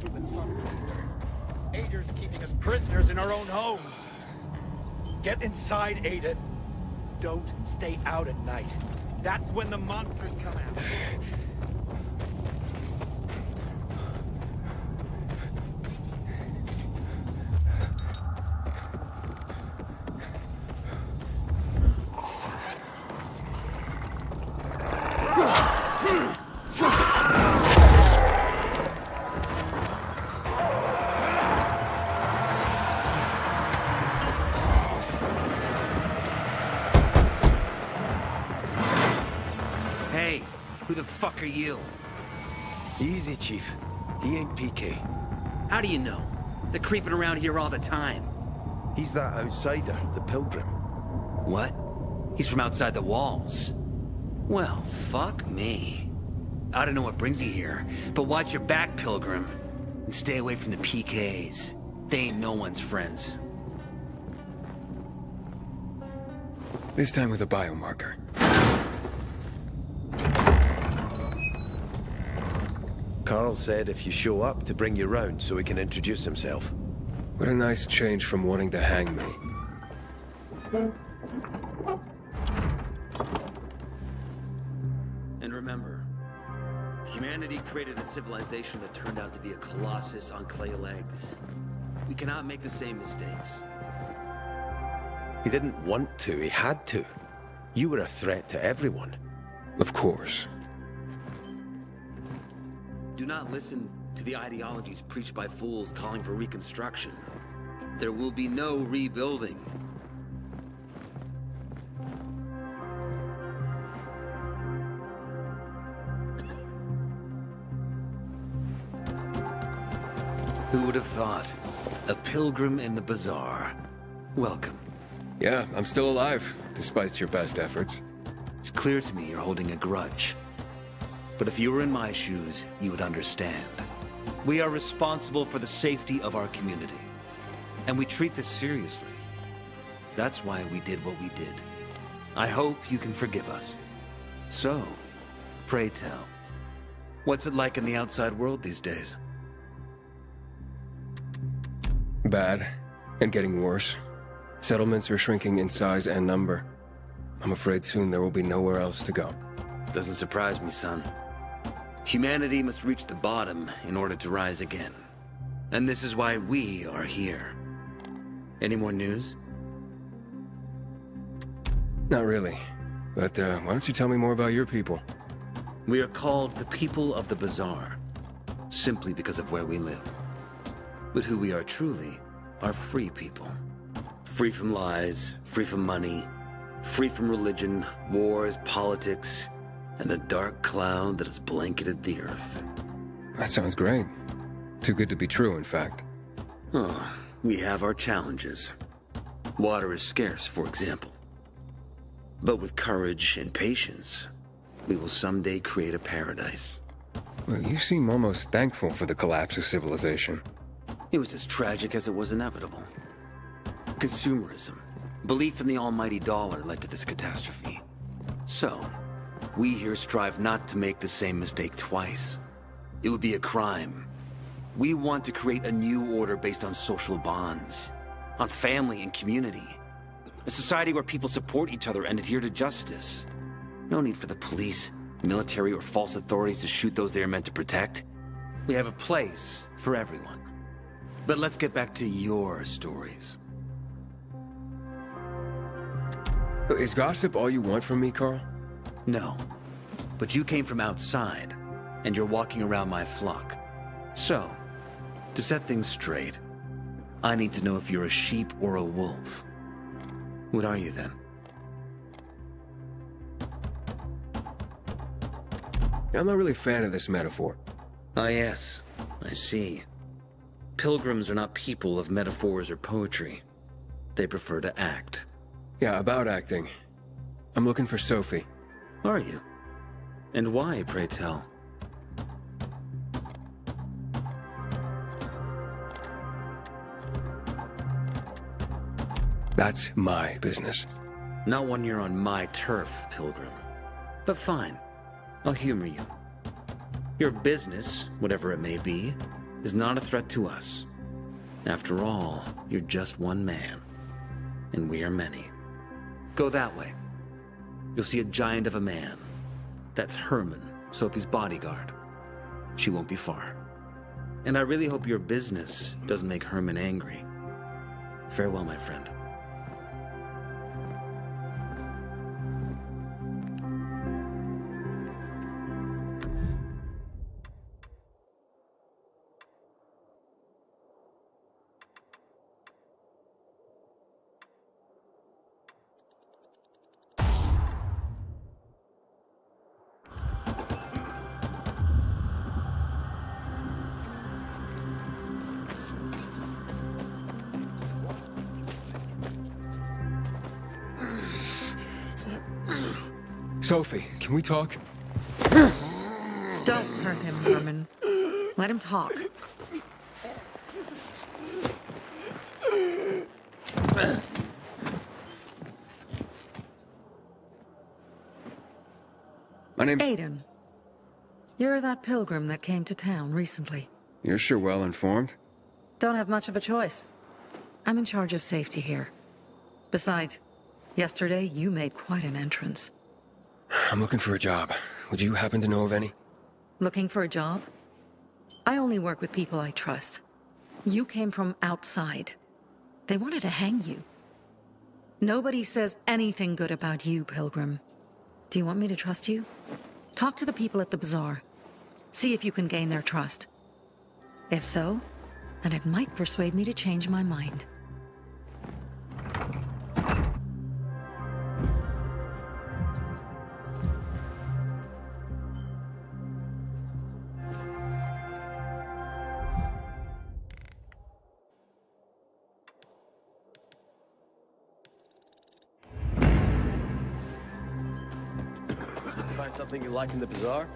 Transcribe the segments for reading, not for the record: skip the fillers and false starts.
through the tunnel. Ader's keeping us prisoners in our own homes. Get inside, Aiden. Don't stay out at night. That's when the monsters come out. Who the fuck are you? Easy, Chief. He ain't PK. How do you know? They're creeping around here all the time. He's that outsider, the Pilgrim. What? He's from outside the walls. Well, fuck me. I don't know what brings you here, but watch your back, Pilgrim. And stay away from the PKs. They ain't no one's friends. This time with a biomarker. Carl said if you show up to bring you round so he can introduce himself. What a nice change from wanting to hang me. And remember, humanity created a civilization that turned out to be a colossus on clay legs. We cannot make the same mistakes. He didn't want to, he had to. You were a threat to everyone. Of course. Do not listen to the ideologies preached by fools calling for reconstruction. There will be no rebuilding. Who would have thought? A pilgrim in the bazaar. Welcome. Yeah, I'm still alive, despite your best efforts. It's clear to me you're holding a grudge. But if you were in my shoes, you would understand. We are responsible for the safety of our community. And we treat this seriously. That's why we did what we did. I hope you can forgive us. So, pray tell, what's it like in the outside world these days? Bad, and getting worse. Settlements are shrinking in size and number. I'm afraid soon there will be nowhere else to go. Doesn't surprise me, son. Humanity must reach the bottom in order to rise again. And this is why we are here. Any more news? Not really. But why don't you tell me more about your people? We are called the people of the bazaar, simply because of where we live. But who we are truly are free people. Free from lies, free from money, free from religion, wars, politics, and the dark cloud that has blanketed the earth. That sounds great. Too good to be true, in fact. Oh, we have our challenges. Water is scarce, for example. But with courage and patience, we will someday create a paradise. Well, you seem almost thankful for the collapse of civilization. It was as tragic as it was inevitable. Consumerism, belief in the almighty dollar led to this catastrophe. So, we here strive not to make the same mistake twice. It would be a crime. We want to create a new order based on social bonds, on family and community. A society where people support each other and adhere to justice. No need for the police, military, or false authorities to shoot those they are meant to protect. We have a place for everyone. But let's get back to your stories. Is gossip all you want from me, Carl? No. But you came from outside, and you're walking around my flock. So, to set things straight, I need to know if you're a sheep or a wolf. What are you then? I'm not really a fan of this metaphor. Ah yes, I see. Pilgrims are not people of metaphors or poetry. They prefer to act. Yeah, about acting. I'm looking for Sophie. Are you? And why, pray tell? That's my business. Not when you're on my turf, Pilgrim. But fine, I'll humor you. Your business, whatever it may be, is not a threat to us. After all, you're just one man, and we are many. Go that way. You'll see a giant of a man. That's Herman, Sophie's bodyguard. She won't be far. And I really hope your business doesn't make Herman angry. Farewell, my friend. Sophie, can we talk? Don't hurt him, Herman. Let him talk. My name's... Aiden. You're that pilgrim that came to town recently. You're sure well informed. Don't have much of a choice. I'm in charge of safety here. Besides, yesterday you made quite an entrance. I'm looking for a job. Would you happen to know of any? Looking for a job? I only work with people I trust. You came from outside. They wanted to hang you. Nobody says anything good about you, Pilgrim. Do you want me to trust you? Talk to the people at the bazaar. See if you can gain their trust. If so, then it might persuade me to change my mind. Find something you like in the bazaar?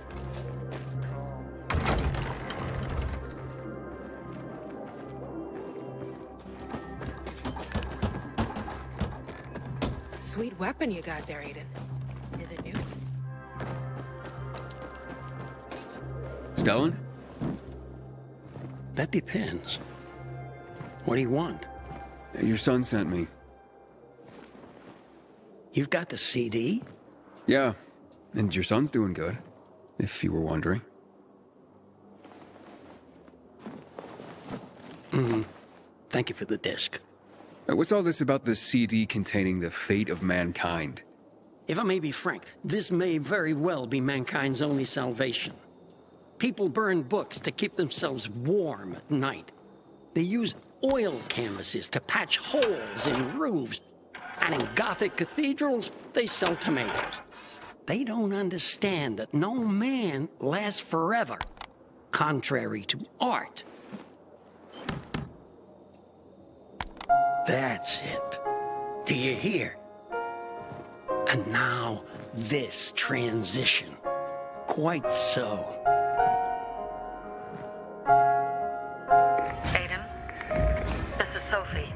Sweet weapon you got there, Aiden. Is it new? Stellan? That depends. What do you want? Your son sent me. You've got the CD? Yeah, and your son's doing good, if you were wondering. Thank you for the disc. What's all this about the CD containing the fate of mankind? If I may be frank, this may very well be mankind's only salvation. People burn books to keep themselves warm at night. They use oil canvases to patch holes in roofs. And in Gothic cathedrals, they sell tomatoes. They don't understand that no man lasts forever, contrary to art. That's it. Do you hear? And now, this transition. Quite so. Aiden, this is Sophie.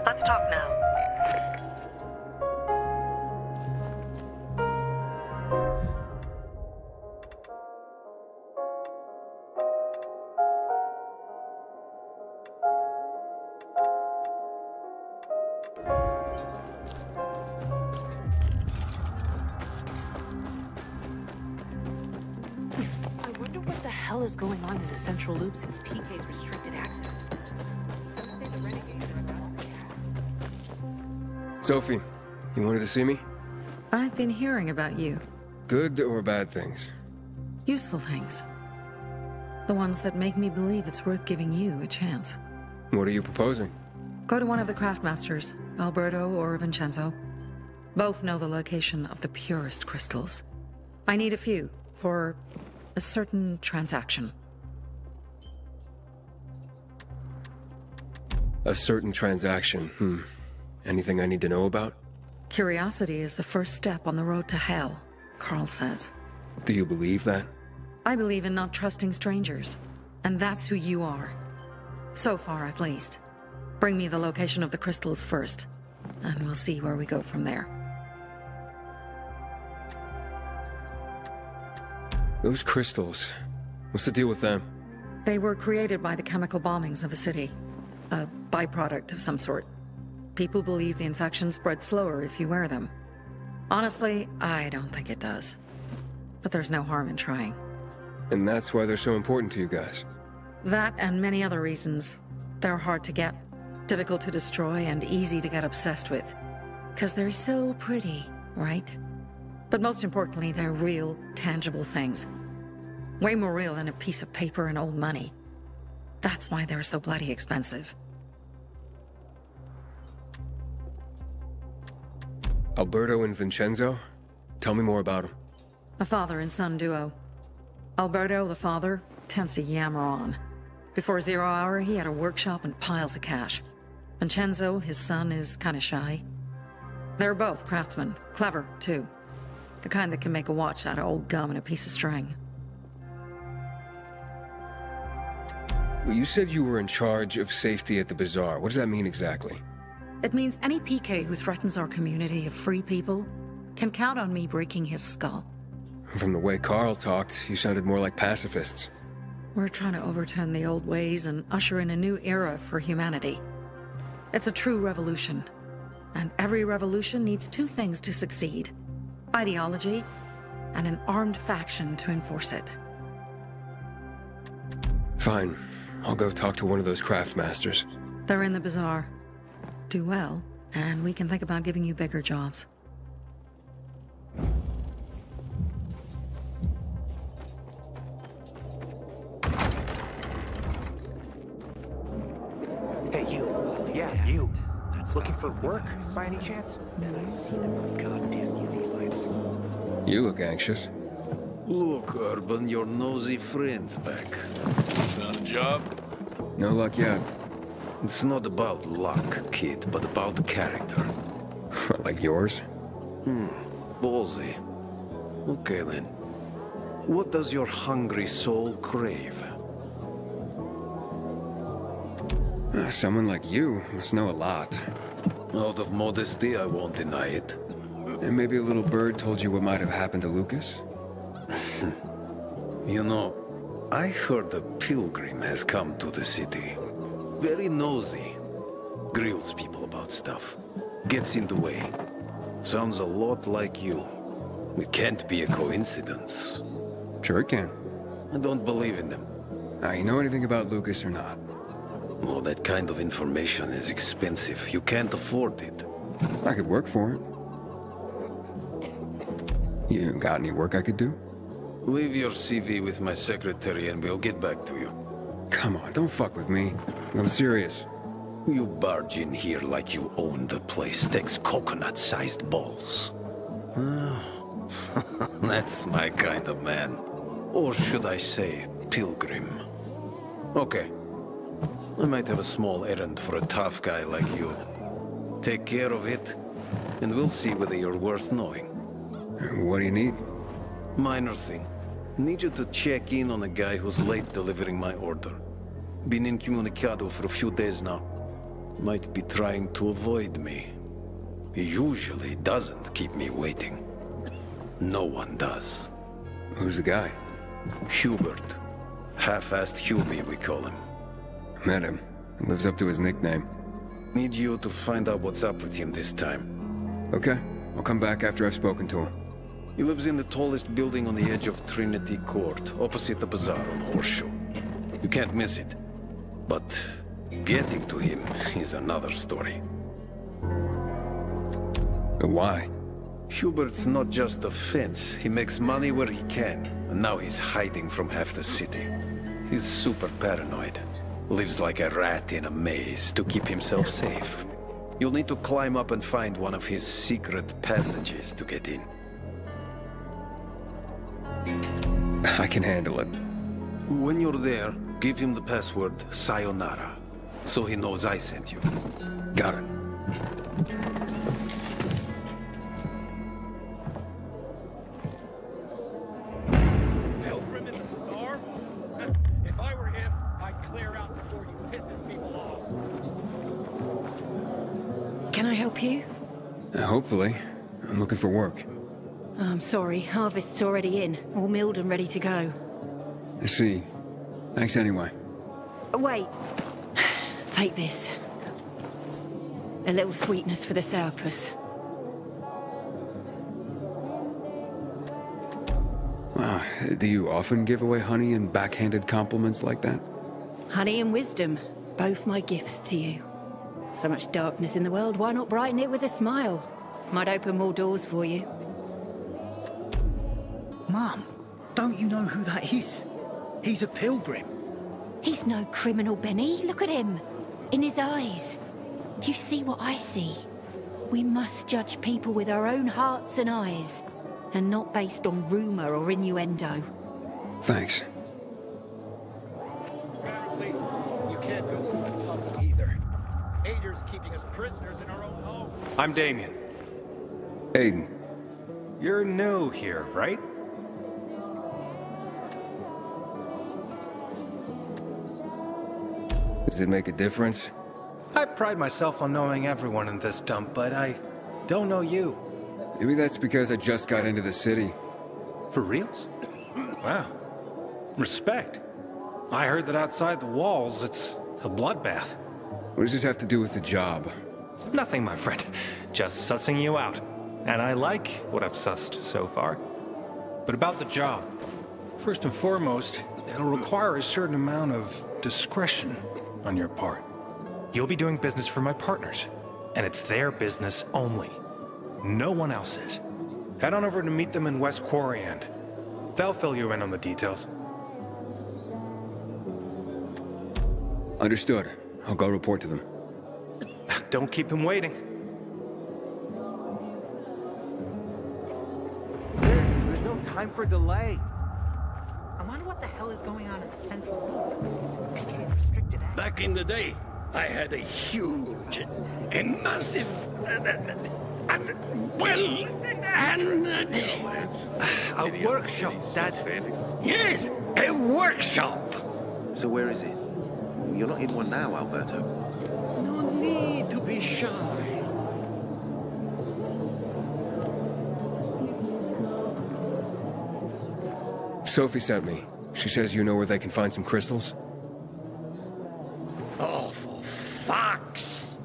Let's talk now. I wonder what the hell is going on in the Central Loop since PK's restricted access. Some say the Renegades are about to be hacked. Sophie, you wanted to see me? I've been hearing about you. Good or bad things? Useful things. The ones that make me believe it's worth giving you a chance. What are you proposing? Go to one of the craftmasters, Alberto or Vincenzo. Both know the location of the purest crystals. I need a few for a certain transaction. A certain transaction, Anything I need to know about? Curiosity is the first step on the road to hell, Carl says. Do you believe that? I believe in not trusting strangers, and that's who you are. So far, at least. Bring me the location of the crystals first, and we'll see where we go from there. Those crystals. What's the deal with them? They were created by the chemical bombings of the city. A byproduct of some sort. People believe the infection spreads slower if you wear them. Honestly, I don't think it does. But there's no harm in trying. And that's why they're so important to you guys. That and many other reasons. They're hard to get, difficult to destroy, and easy to get obsessed with. 'Cause they're so pretty, right? But most importantly, they're real, tangible things. Way more real than a piece of paper and old money. That's why they're so bloody expensive. Alberto and Vincenzo? Tell me more about them. A father and son duo. Alberto, the father, tends to yammer on. Before 0 hour, he had a workshop and piles of cash. Vincenzo, his son, is kinda shy. They're both craftsmen. Clever, too. The kind that can make a watch out of old gum and a piece of string. Well, you said you were in charge of safety at the bazaar. What does that mean exactly? It means any PK who threatens our community of free people can count on me breaking his skull. From the way Carl talked, you sounded more like pacifists. We're trying to overturn the old ways and usher in a new era for humanity. It's a true revolution. And every revolution needs two things to succeed. Ideology and an armed faction to enforce it. Fine. I'll go talk to one of those craft masters. They're in the bazaar. Do well, and we can think about giving you bigger jobs. Hey, you. Yeah, you. Looking for work, by any chance? You look anxious. Look, Urban, your nosy friend's back. Found a job? No luck yet. It's not about luck, kid, but about character. Like yours? Ballsy. Okay, then. What does your hungry soul crave? Someone like you must know a lot. Out of modesty, I won't deny it. And maybe a little bird told you what might have happened to Lucas? You know, I heard a pilgrim has come to the city. Very nosy. Grills people about stuff. Gets in the way. Sounds a lot like you. It can't be a coincidence. Sure it can. I don't believe in them. Now, you know anything about Lucas or not? Oh, that kind of information is expensive. You can't afford it. I could work for it. You got any work I could do? Leave your CV with my secretary and we'll get back to you. Come on, don't fuck with me. I'm serious. You barge in here like you own the place. Takes coconut-sized balls. That's my kind of man. Or should I say, pilgrim. Okay. I might have a small errand for a tough guy like you. Take care of it, and we'll see whether you're worth knowing. What do you need? Minor thing. Need you to check in on a guy who's late delivering my order. Been incommunicado for a few days now. Might be trying to avoid me. He usually doesn't keep me waiting. No one does. Who's the guy? Hubert. Half-assed Hubie, we call him. Met him. Lives up to his nickname. Need you to find out what's up with him this time. Okay. I'll come back after I've spoken to him. He lives in the tallest building on the edge of Trinity Court, opposite the bazaar on Horseshoe. You can't miss it. But getting to him is another story. Why? Hubert's not just a fence. He makes money where he can, and now he's hiding from half the city. He's super paranoid. Lives like a rat in a maze to keep himself safe. You'll need to climb up and find one of his secret passages to get in. I can handle it. When you're there, give him the password Sayonara, so he knows I sent you. Got it. Pilgrim in the bazaar? If I were him, I'd clear out before you pisses people off. Can I help you? Hopefully. I'm looking for work. I'm sorry, harvest's already in, all milled and ready to go. I see. Thanks anyway. Wait. Take this. A little sweetness for the sourpuss. Wow, do you often give away honey and backhanded compliments like that? Honey and wisdom, both my gifts to you. So much darkness in the world, why not brighten it with a smile? Might open more doors for you. Mum, don't you know who that is? He's a pilgrim. He's no criminal, Benny. Look at him. In his eyes. Do you see what I see? We must judge people with our own hearts and eyes, and not based on rumor or innuendo. Thanks. Frankly, you can't go for the top either. Ader's keeping us prisoners in our own home. I'm Damien. Aiden. You're new here, right? Does it make a difference? I pride myself on knowing everyone in this dump, but I don't know you. Maybe that's because I just got into the city. For reals? Wow. Respect. I heard that outside the walls, it's a bloodbath. What does this have to do with the job? Nothing, my friend. Just sussing you out. And I like what I've sussed so far. But about the job. First and foremost, it'll require a certain amount of discretion on your part. You'll be doing business for my partners, and it's their business only. No one else's. Head on over to meet them in West Quarry End. They'll fill you in on the details. Understood. I'll go report to them. Don't keep them waiting. Seriously, there's no time for delay. I wonder what the hell is going on at the Central Loop since PK's restricted access. Back in the day, I had a huge and massive A workshop, Dad. Yes, a workshop. So where is it? You're not in one now, Alberto. No need to be shy. Sophie sent me. She says you know where they can find some crystals? Oh, for fuck's...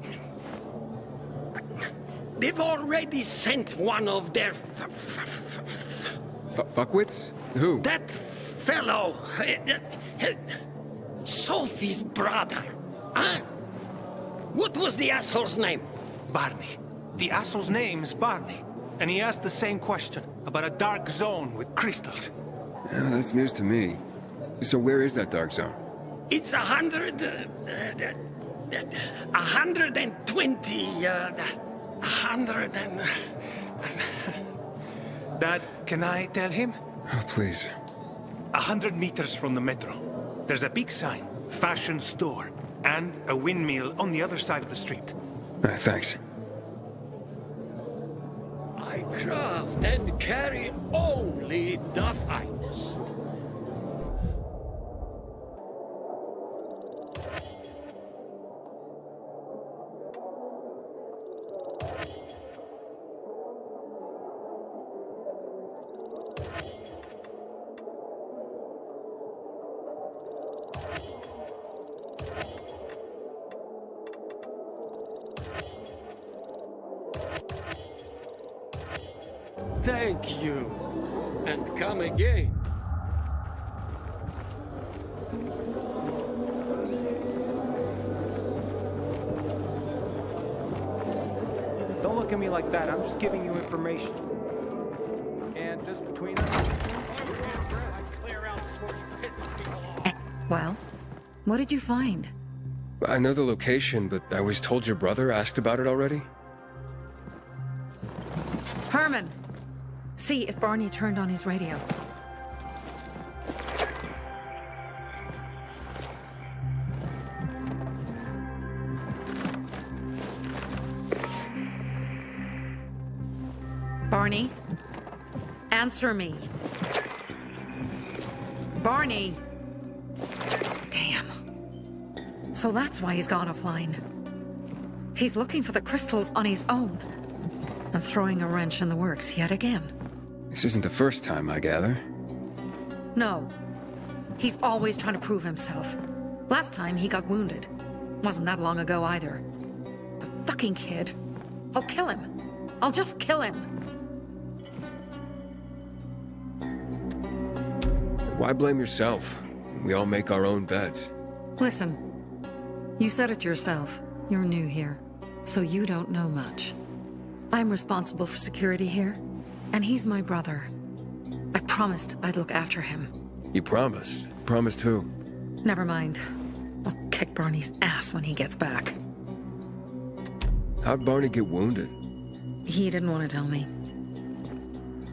They've already sent one of their... Fuckwits? Who? That fellow... Sophie's brother. Huh? What was the asshole's name? Barney. The asshole's name is Barney. And he asked the same question about a dark zone with crystals. Yeah, that's news to me. So where is that dark zone? It's 120... 100 and... Dad, can I tell him? Oh, please. 100 meters from the metro. There's a big sign, fashion store, and a windmill on the other side of the street. Thanks. I craft and carry only the finest. Thank you, and come again. Don't look at me like that. I'm just giving you information. And just between us... Well, what did you find? I know the location, but I was told your brother asked about it already? Herman! See if Barney turned on his radio. Barney? Answer me. Barney! Damn. So that's why he's gone offline. He's looking for the crystals on his own. And throwing a wrench in the works yet again. This isn't the first time, I gather. No. He's always trying to prove himself. Last time he got wounded. Wasn't that long ago either. The fucking kid. I'll kill him. I'll just kill him. Why blame yourself? We all make our own beds. Listen, you said it yourself. You're new here, so you don't know much. I'm responsible for security here, and he's my brother. I promised I'd look after him. You promised? Promised who? Never mind. I'll kick Barney's ass when he gets back. How'd Barney get wounded? He didn't want to tell me.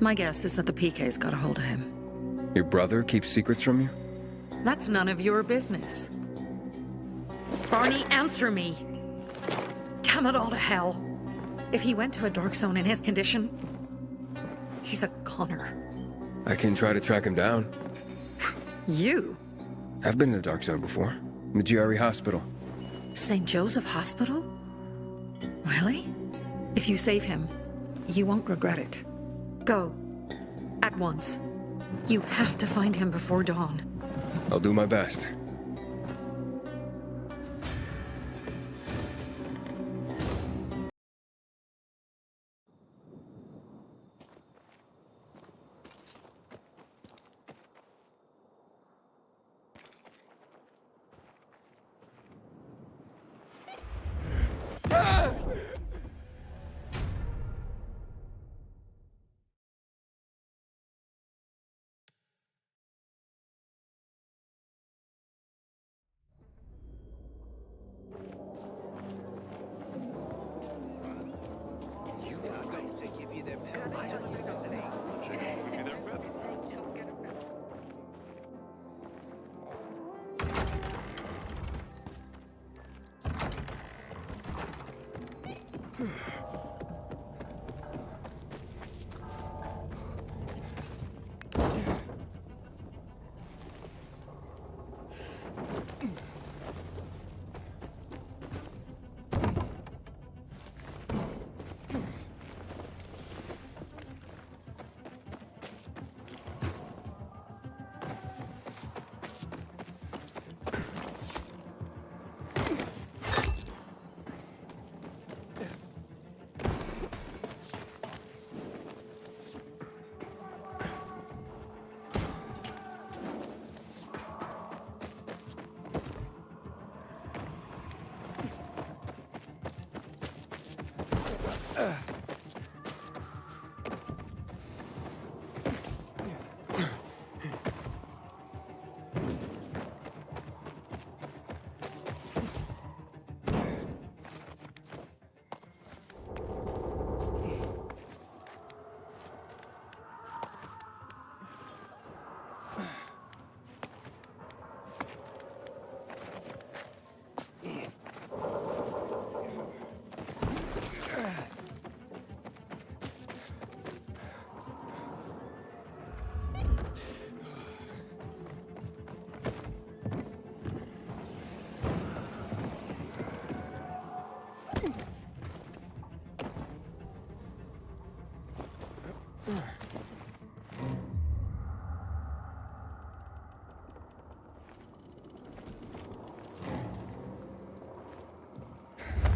My guess is that the PK's got a hold of him. Your brother keeps secrets from you? That's none of your business. Barney, answer me! Damn it all to hell! If he went to a dark zone in his condition, he's a goner. I can try to track him down. You? I've been in the dark zone before. In the GRE hospital. St. Joseph Hospital? Really? If you save him, you won't regret it. Go. At once. You have to find him before dawn. I'll do my best.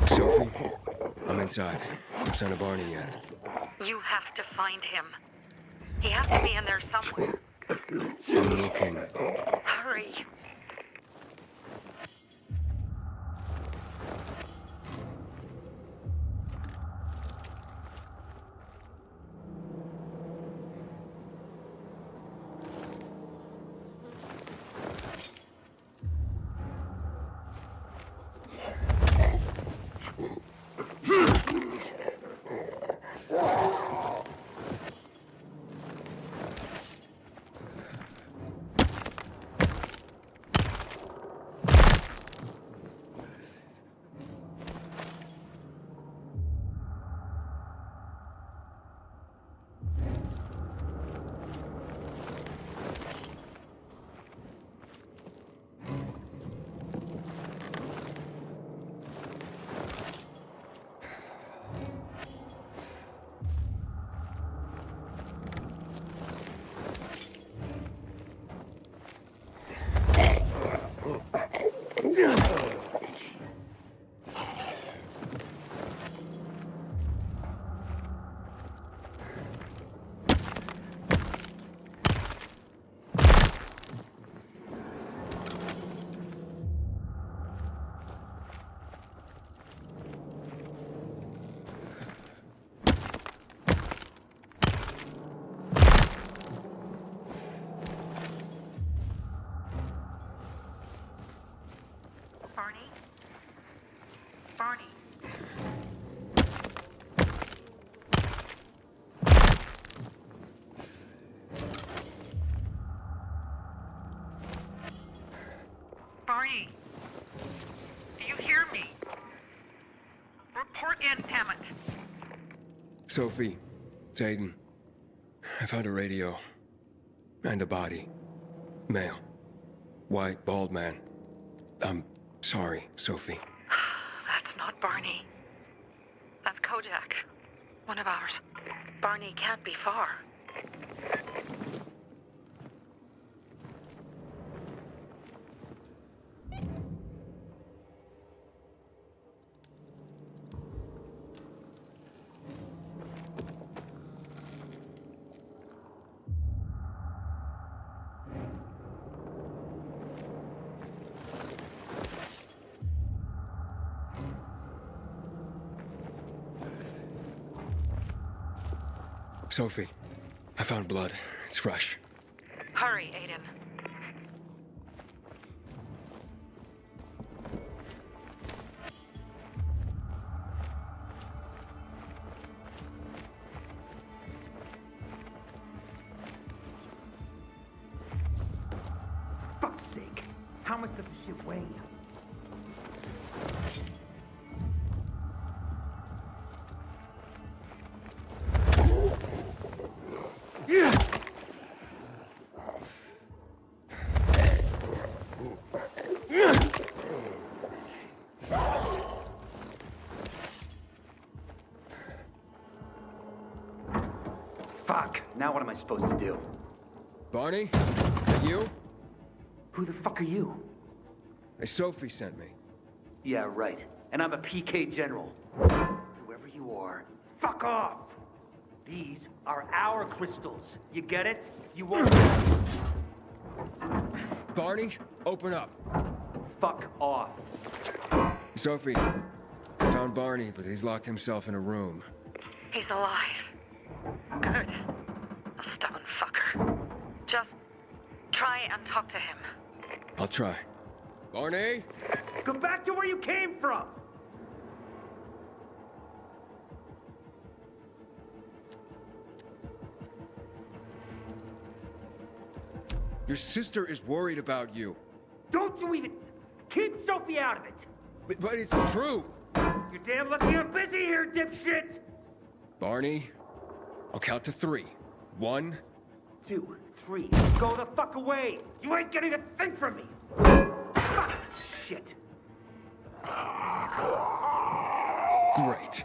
Sophie, I'm inside. No sign of Barney yet. You have to find him. He has to be in there somewhere. I'm looking. Hurry. Barney? Barney? Barney? Do you hear me? Report in, damn it. Sophie, it's Aiden. I found a radio. And a body. Male. White, bald man. I'm sorry, Sophie. That's not Barney. That's Kojak. One of ours. Barney can't be far. Sophie, I found blood. It's fresh. Hurry, Aiden. Fuck's sake. How much does this shit weigh? Fuck. Now what am I supposed to do? Barney? That you? Who the fuck are you? Hey, Sophie sent me. Yeah, right. And I'm a PK General. Whoever you are, fuck off! These are our crystals. You get it? You won't... Barney, open up. Fuck off. Sophie, I found Barney, but he's locked himself in a room. He's alive. Good. A stubborn fucker. Just try and talk to him. I'll try. Barney? Go back to where you came from! Your sister is worried about you. Don't you even... Keep Sophie out of it! But it's true! You're damn lucky I'm busy here, dipshit! Barney, I'll count to 3. 1, 2, 3. Go the fuck away! You ain't getting a thing from me! Fuck! Shit. Great.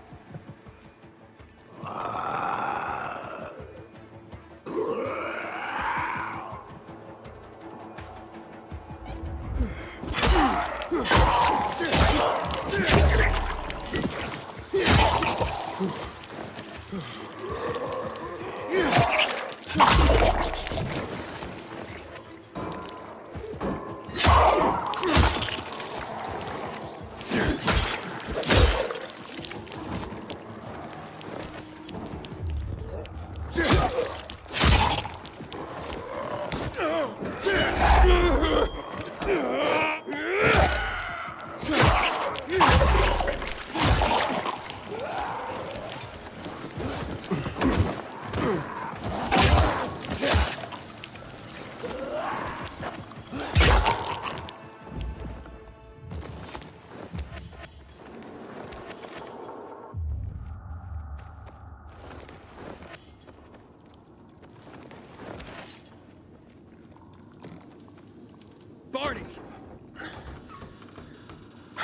Barney!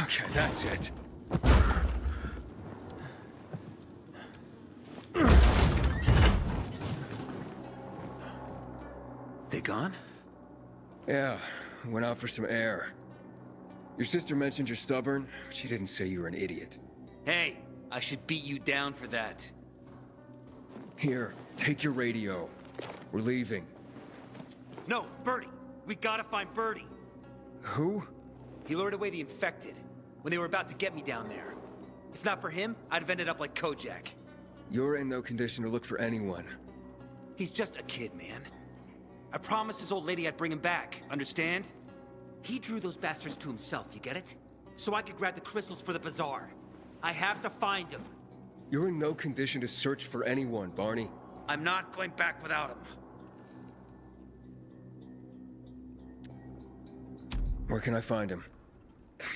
Okay, that's it. They gone? Yeah, went out for some air. Your sister mentioned you're stubborn, but she didn't say you were an idiot. Hey, I should beat you down for that. Here, take your radio. We're leaving. No, Birdie. We gotta find Birdie. Who? He lured away the infected when they were about to get me down there. If not for him, I'd have ended up like Kojak. You're in no condition to look for anyone. He's just a kid, man. I promised his old lady I'd bring him back, understand? He drew those bastards to himself, you get it? so I could grab the crystals for the bazaar. I have to find him. You're in no condition to search for anyone, Barney. I'm not going back without him. Where can I find him?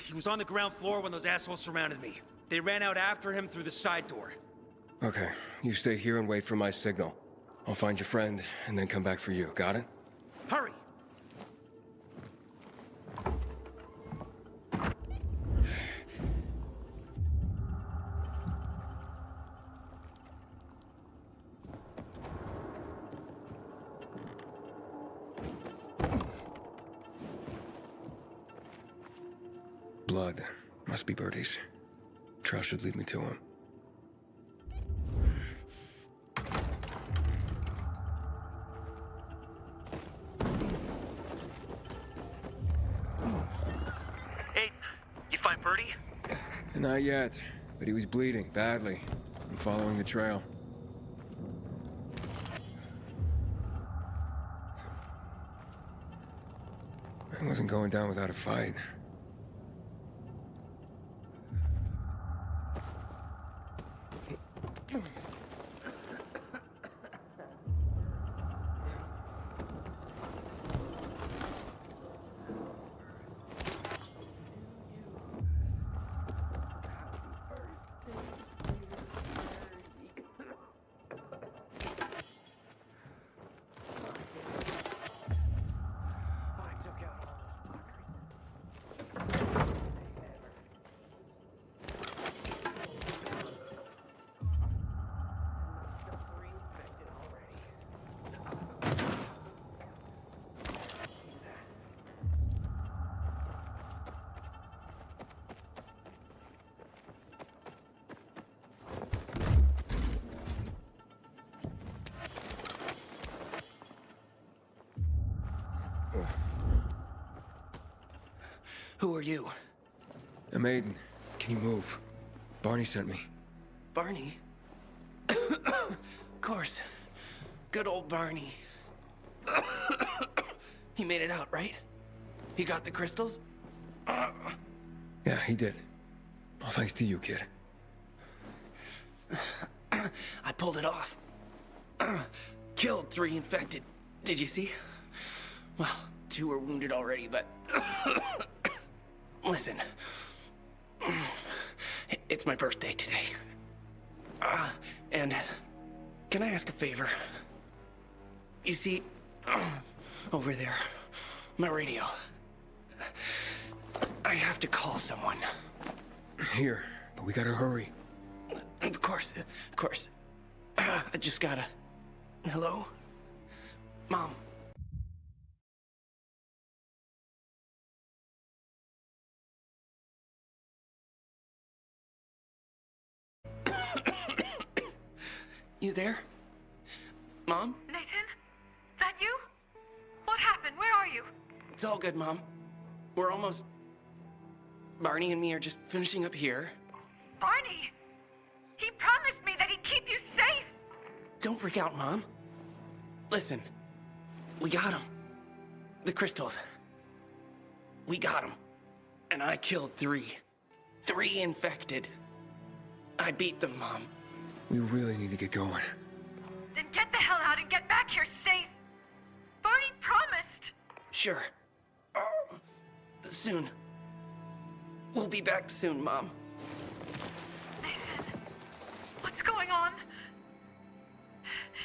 He was on the ground floor when those assholes surrounded me. They ran out after him through the side door. Okay, you stay here and wait for my signal. I'll find your friend, and then come back for you. Got it? Hurry! Blood. Must be Birdie's. Trail should lead me to him. Hey, you find Birdie? Not yet, but he was bleeding badly. I'm following the trail. I wasn't going down without a fight. Who are you? I'm Aiden. Can you move? Barney sent me. Barney? Of course. Good old Barney. He made it out, right? He got the crystals? Yeah, he did. All thanks to you, kid. I pulled it off. Killed 3 infected. Did you see? Well, 2 were wounded already, but... Listen. It's my birthday today. And can I ask a favor? You see, over there, my radio. I have to call someone. Here, but we gotta hurry. Of course, of course. I just gotta... Hello? Mom. You there? Mom? Nathan? That you? What happened? Where are you? It's all good, Mom. We're almost... Barney and me are just finishing up here. Barney! He promised me that he'd keep you safe! Don't freak out, Mom. Listen, we got him. The crystals. We got him. And I killed 3. 3 infected. I beat them, Mom. We really need to get going. Then get the hell out and get back here safe! Barney promised! Sure. Soon. We'll be back soon, Mom. Nathan, what's going on?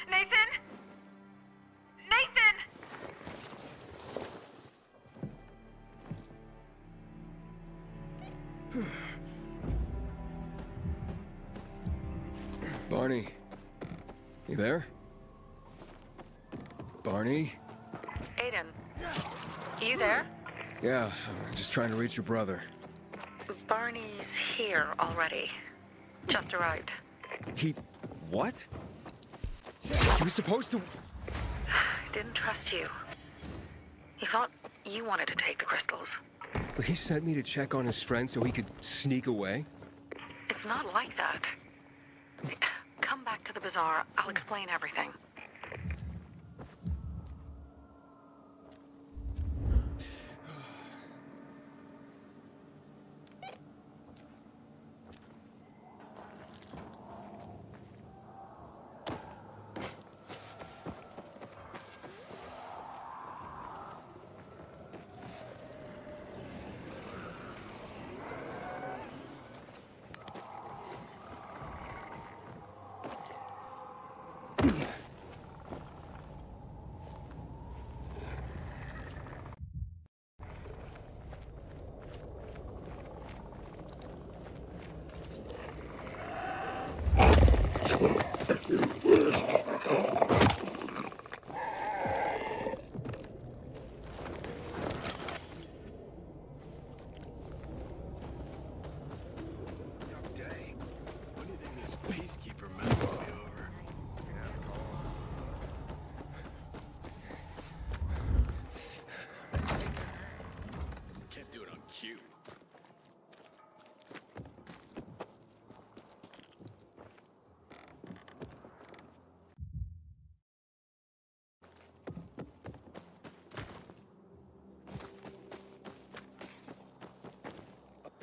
Nathan? Nathan! Barney. You there? Barney? Aiden, you there? Yeah, I'm just trying to reach your brother. Barney's here already. Just arrived. He... what? He was supposed to... Didn't trust you. He thought you wanted to take the crystals. But he sent me to check on his friend so he could sneak away? It's not like that. Come back to the bazaar. I'll explain everything.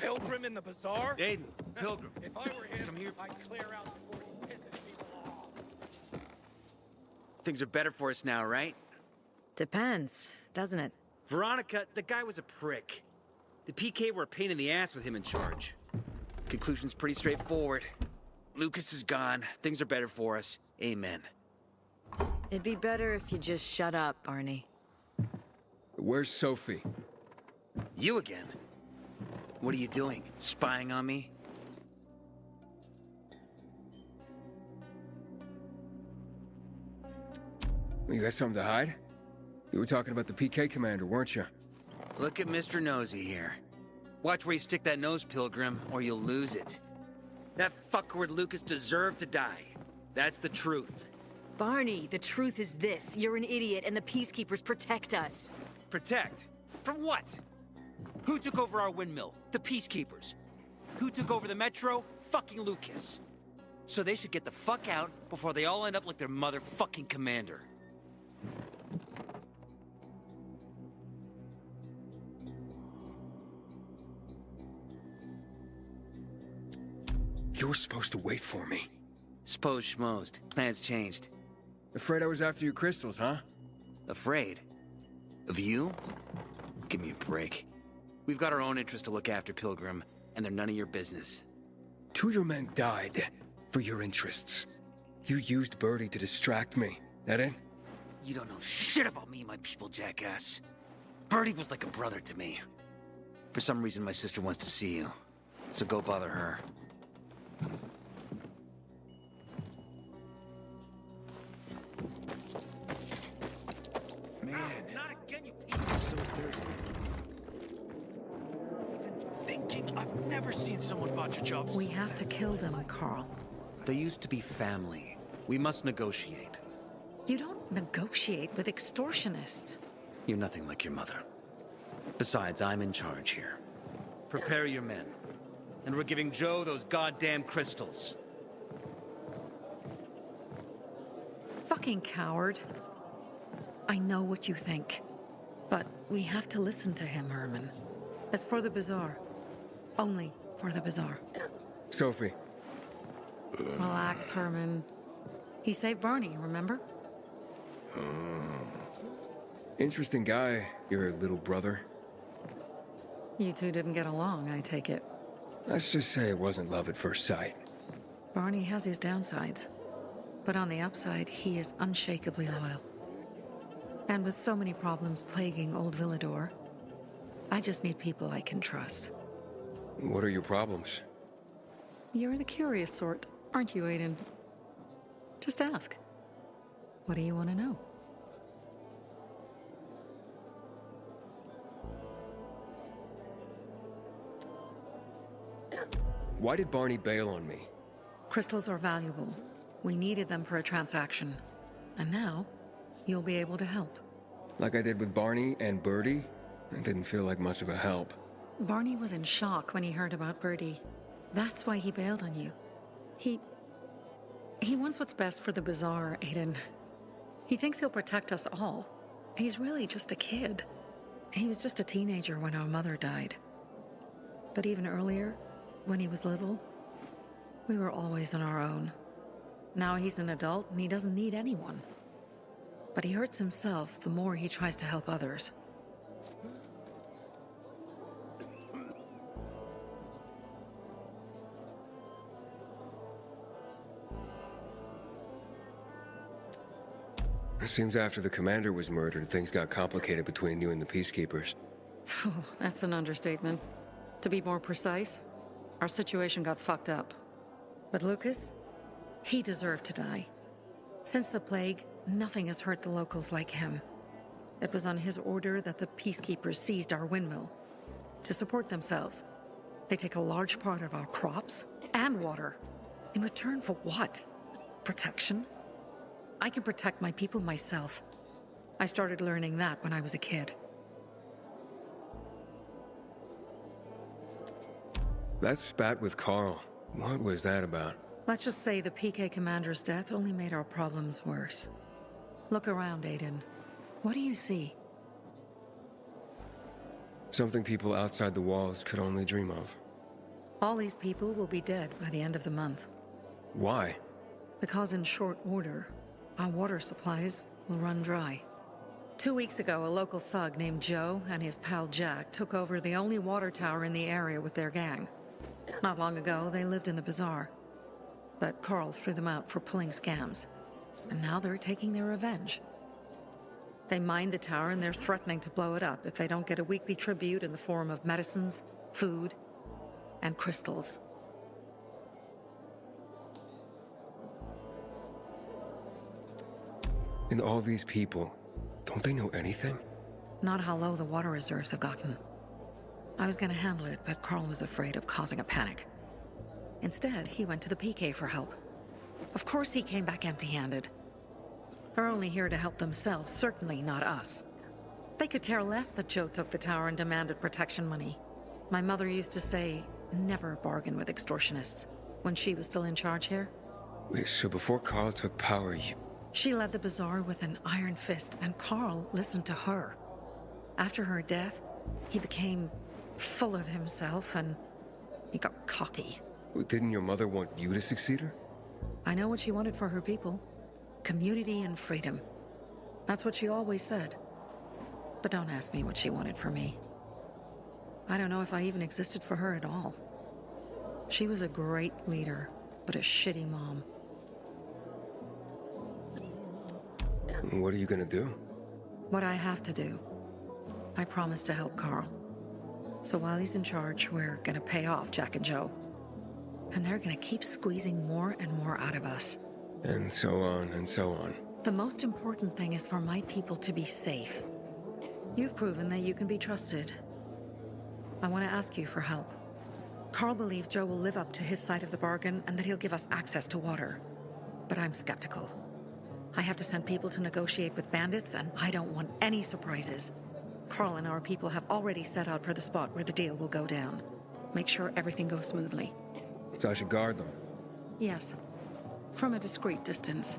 Pilgrim in the bazaar? Aiden, Pilgrim. If I were him, Come here. I'd clear out before he pisses people off. Things are better for us now, right? Depends, doesn't it? Veronica, the guy was a prick. The PK were a pain in the ass with him in charge. Conclusion's pretty straightforward. Lucas is gone. Things are better for us. Amen. It'd be better if you just shut up, Barney. Where's Sophie? You again? What are you doing? Spying on me? You got something to hide? You were talking about the PK commander, weren't you? Look at Mr. Nosy here. Watch where you stick that nose, Pilgrim, or you'll lose it. That fuckward Lucas deserved to die. That's the truth. Barney, the truth is this. You're an idiot and the Peacekeepers protect us. Protect? From what? Who took over our windmill? The Peacekeepers. Who took over the Metro? Fucking Lucas. So they should get the fuck out before they all end up like their motherfucking commander. You were supposed to wait for me. S'posed schmozed. Plans changed. Afraid I was after your crystals, huh? Afraid? Of you? Give me a break. We've got our own interests to look after, Pilgrim, and they're none of your business. 2 of your men died for your interests. You used Birdie to distract me. That it? You don't know shit about me and my people, jackass. Birdie was like a brother to me. For some reason, my sister wants to see you. So go bother her. Man, Not again, you piece of so dirty. Thinking I've never seen someone botch a job. We have to kill them, Carl. They used to be family. We must negotiate. You don't negotiate with extortionists. You're nothing like your mother. Besides, I'm in charge here. Prepare your men. And we're giving Joe those goddamn crystals. Fucking coward. I know what you think. But we have to listen to him, Herman. It's for the bazaar. Only for the bazaar. Sophie. Relax, Herman. He saved Barney, remember? Interesting guy, your little brother. You two didn't get along, I take it. Let's just say it wasn't love at first sight. Barney has his downsides. But on the upside, he is unshakably loyal. And with so many problems plaguing old Villador, I just need people I can trust. What are your problems? You're the curious sort, aren't you, Aiden? Just ask. What do you want to know? Why did Barney bail on me? Crystals are valuable. We needed them for a transaction. And now, you'll be able to help. Like I did with Barney and Birdie? It didn't feel like much of a help. Barney was in shock when he heard about Birdie. That's why he bailed on you. He wants what's best for the bazaar, Aiden. He thinks he'll protect us all. He's really just a kid. He was just a teenager when our mother died. But even earlier, when he was little, we were always on our own. Now he's an adult and he doesn't need anyone. But he hurts himself the more he tries to help others. It seems after the commander was murdered, things got complicated between you and the Peacekeepers. Oh, that's an understatement. To be more precise, our situation got fucked up. But Lucas, he deserved to die. Since the plague, nothing has hurt the locals like him. It was on his order that the Peacekeepers seized our windmill. To support themselves, they take a large part of our crops and water. In return for what? Protection? I can protect my people myself. I started learning that when I was a kid. That spat with Carl, what was that about? Let's just say the PK commander's death only made our problems worse. Look around, Aiden. What do you see? Something people outside the walls could only dream of. All these people will be dead by the end of the month. Why? Because in short order, our water supplies will run dry. 2 weeks ago, a local thug named Joe and his pal Jack took over the only water tower in the area with their gang. Not long ago, they lived in the bazaar. But Carl threw them out for pulling scams. And now they're taking their revenge. They mined the tower and they're threatening to blow it up if they don't get a weekly tribute in the form of medicines, food, and crystals. And all these people, don't they know anything? Not how low the water reserves have gotten. I was gonna handle it, but Carl was afraid of causing a panic. Instead, he went to the PK for help. Of course he came back empty-handed. They're only here to help themselves, certainly not us. They could care less that Joe took the tower and demanded protection money. My mother used to say, never bargain with extortionists, when she was still in charge here. Wait, so before Carl took power, you... She led the bazaar with an iron fist, and Carl listened to her. After her death, he became full of himself, and he got cocky. Didn't your mother want you to succeed her? I know what she wanted for her people. Community and freedom. That's what she always said. But don't ask me what she wanted for me. I don't know if I even existed for her at all. She was a great leader, but a shitty mom. What are you gonna do? What I have to do. I promised to help Carl. So while he's in charge, we're gonna pay off Jack and Joe. And they're gonna keep squeezing more and more out of us. And so on and so on. The most important thing is for my people to be safe. You've proven that you can be trusted. I want to ask you for help. Carl believes Joe will live up to his side of the bargain and that he'll give us access to water. But I'm skeptical. I have to send people to negotiate with bandits, and I don't want any surprises. Carl and our people have already set out for the spot where the deal will go down. Make sure everything goes smoothly. So I should guard them? Yes. From a discreet distance.